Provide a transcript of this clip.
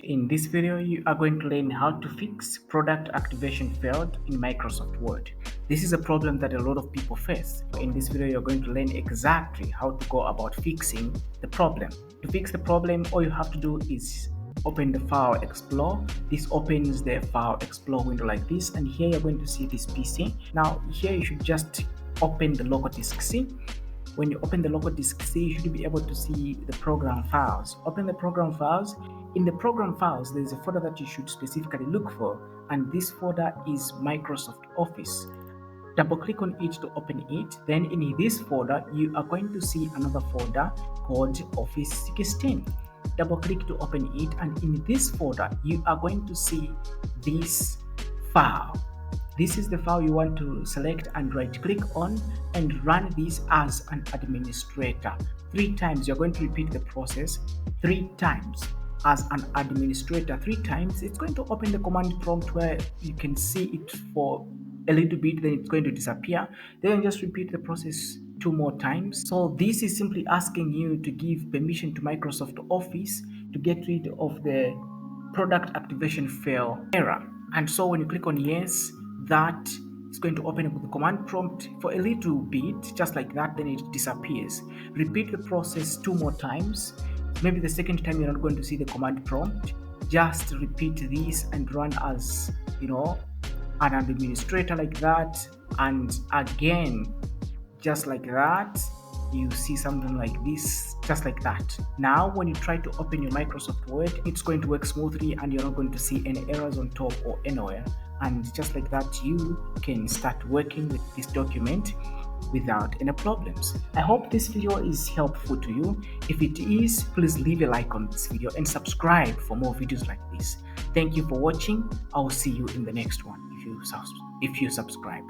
In this video, you are going to learn how to fix product activation failed in Microsoft Word. This is a problem that a lot of people face. In this video, you're going to learn exactly how to go about fixing the problem. To fix the problem, all you have to do is open the File Explorer. This opens the File Explorer window like this, and here you're going to see this PC. Now, here you should just open the local disk C. When you open the local disk C, you should be able to see the program files. Open the program files. In the program files, there's a folder that you should specifically look for, and this folder is Microsoft Office. Double click on it to open it. Then in this folder, you are going to see another folder called Office 16. Double click to open it, and in this folder, you are going to see this file. This is the file you want to select and right click on and run this as an administrator. 3 times. You're going to repeat the process 3 times as an administrator. 3 times. It's going to open the command prompt where you can see it for a little bit, then it's going to disappear. Then just repeat the process 2 more times. So this is simply asking you to give permission to Microsoft Office to get rid of the product activation fail error. And so when you click on yes, that is going to open up the command prompt for a little bit, just like that, then it disappears. Repeat the process 2 more times. Maybe the second time you're not going to see the command prompt. Just repeat this and run as, an administrator like that, and again, just like that, you see something like this, just like that. Now when you try to open your Microsoft Word, it's going to work smoothly and you're not going to see any errors on top or anywhere. And just like that, you can start working with this document without any problems. I hope this video is helpful to you. If it is, please leave a like on this video and subscribe for more videos like this. Thank you for watching. I will see you in the next one if you subscribe.